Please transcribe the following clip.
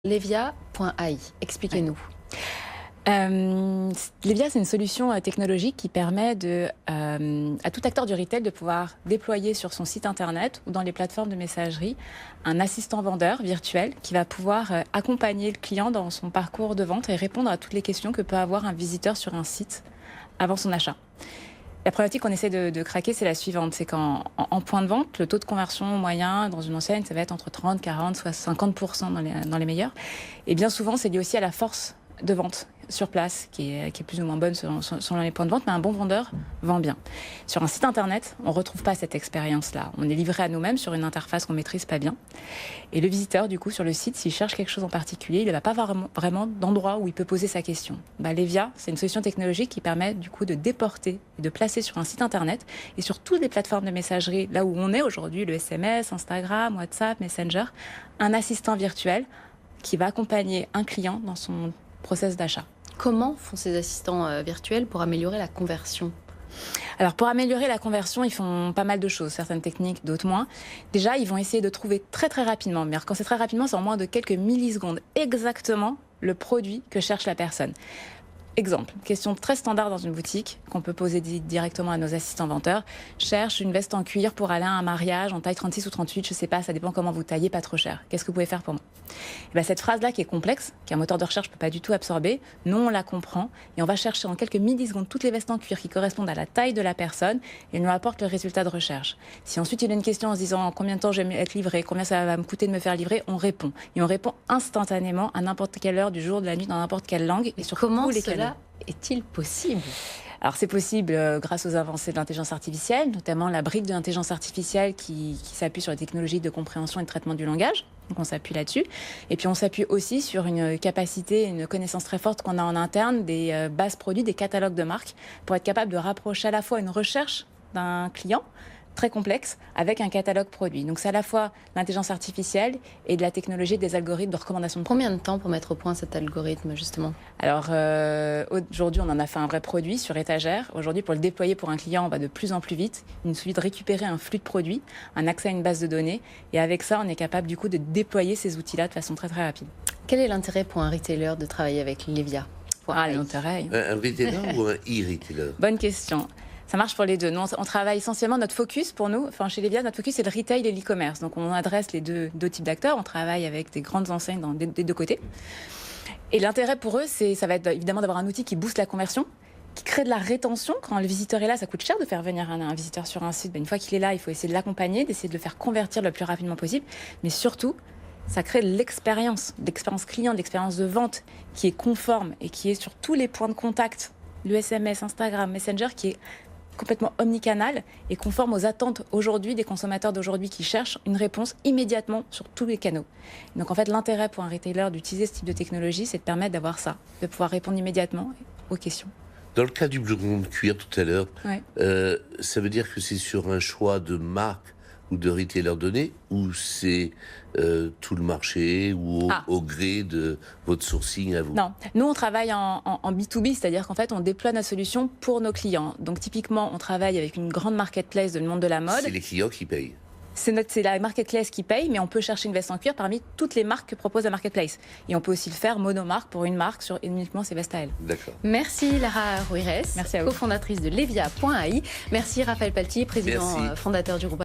Levia.ai, expliquez-nous. Levia, c'est une solution technologique qui permet à tout acteur du retail de pouvoir déployer sur son site internet ou dans les plateformes de messagerie un assistant vendeur virtuel qui va pouvoir accompagner le client dans son parcours de vente et répondre à toutes les questions que peut avoir un visiteur sur un site avant son achat. La problématique qu'on essaie de craquer, c'est la suivante. C'est qu'en point de vente, le taux de conversion moyen dans une enseigne, ça va être entre 30, 40, soit 50% dans les meilleurs. Et bien souvent, c'est lié aussi à la force de vente sur place, qui est plus ou moins bonne selon les points de vente, mais un bon vendeur vend bien. Sur un site internet, on ne retrouve pas cette expérience-là. On est livré à nous-mêmes sur une interface qu'on ne maîtrise pas bien. Et le visiteur, du coup, sur le site, s'il cherche quelque chose en particulier, il ne va pas avoir vraiment d'endroit où il peut poser sa question. Levia, c'est une solution technologique qui permet, du coup, de déporter et de placer sur un site internet et sur toutes les plateformes de messagerie, là où on est aujourd'hui, le SMS, Instagram, WhatsApp, Messenger, un assistant virtuel qui va accompagner un client dans son process d'achat. Comment font ces assistants virtuels pour améliorer la conversion ? Alors pour améliorer la conversion, ils font pas mal de choses, certaines techniques, d'autres moins. Déjà, ils vont essayer de trouver très rapidement, mais quand c'est très rapidement, c'est en moins de quelques millisecondes, exactement le produit que cherche la personne. Exemple, question très standard dans une boutique qu'on peut poser directement à nos assistants vendeurs. Cherche une veste en cuir pour aller à un mariage en taille 36 ou 38, je sais pas, ça dépend comment vous taillez, pas trop cher. Qu'est-ce que vous pouvez faire pour moi ? Cette phrase-là qui est complexe, qu'un moteur de recherche ne peut pas du tout absorber, nous on la comprend et on va chercher en quelques millisecondes toutes les vestes en cuir qui correspondent à la taille de la personne et nous apporte le résultat de recherche. Si ensuite il a une question en se disant combien de temps je vais être livré, combien ça va me coûter de me faire livrer, on répond. Et on répond instantanément à n'importe quelle heure du jour, de la nuit, dans n'importe quelle langue et sur tous les canaux. Est-il possible ? Alors c'est possible grâce aux avancées de l'intelligence artificielle, notamment la brique de l'intelligence artificielle qui s'appuie sur les technologies de compréhension et de traitement du langage. Donc on s'appuie là-dessus. Et puis on s'appuie aussi sur une capacité, une connaissance très forte qu'on a en interne des bases produits, des catalogues de marques, pour être capable de rapprocher à la fois une recherche d'un client très complexe avec un catalogue produit. Donc c'est à la fois l'intelligence artificielle et de la technologie des algorithmes de recommandation de produits. Combien de temps pour mettre au point cet algorithme justement ? Alors aujourd'hui on en a fait un vrai produit sur étagère. Aujourd'hui pour le déployer pour un client on va de plus en plus vite. Il nous suffit de récupérer un flux de produits, un accès à une base de données et avec ça on est capable du coup de déployer ces outils-là de façon très rapide. Quel est l'intérêt pour un retailer de travailler avec Levia ? L'intérêt. Un retailer ou un e-retailer ? Bonne question. Ça marche pour les deux. Nous, on travaille essentiellement, notre focus pour nous, chez Levia, notre focus c'est le retail et l'e-commerce. Donc on adresse les deux types d'acteurs. On travaille avec des grandes enseignes des deux côtés. Et l'intérêt pour eux, ça va être évidemment d'avoir un outil qui booste la conversion, qui crée de la rétention. Quand le visiteur est là, ça coûte cher de faire venir un visiteur sur un site. Une fois qu'il est là, il faut essayer de l'accompagner, d'essayer de le faire convertir le plus rapidement possible. Mais surtout, ça crée de l'expérience client, de l'expérience de vente qui est conforme et qui est sur tous les points de contact, le SMS, Instagram, Messenger, qui est complètement omnicanal et conforme aux attentes aujourd'hui des consommateurs d'aujourd'hui qui cherchent une réponse immédiatement sur tous les canaux. Donc en fait, l'intérêt pour un retailer d'utiliser ce type de technologie, c'est de permettre d'avoir ça, de pouvoir répondre immédiatement aux questions. Dans le cas du blouson de cuir tout à l'heure, Ouais. ça veut dire que c'est sur un choix de marque ou de retailer donné ou c'est tout le marché ou au gré de votre sourcing à vous ? Non, nous on travaille en B2B, c'est-à-dire qu'en fait on déploie notre solution pour nos clients. Donc typiquement on travaille avec une grande marketplace du monde de la mode. C'est les clients qui payent. C'est la marketplace qui paye, mais on peut chercher une veste en cuir parmi toutes les marques que propose la marketplace. Et on peut aussi le faire monomarque pour une marque sur uniquement ses vestes à elle. D'accord. Merci Lara Ruires, Merci à vous. cofondatrice de Levia.ai. Merci Raphaël Paltier, président fondateur du groupe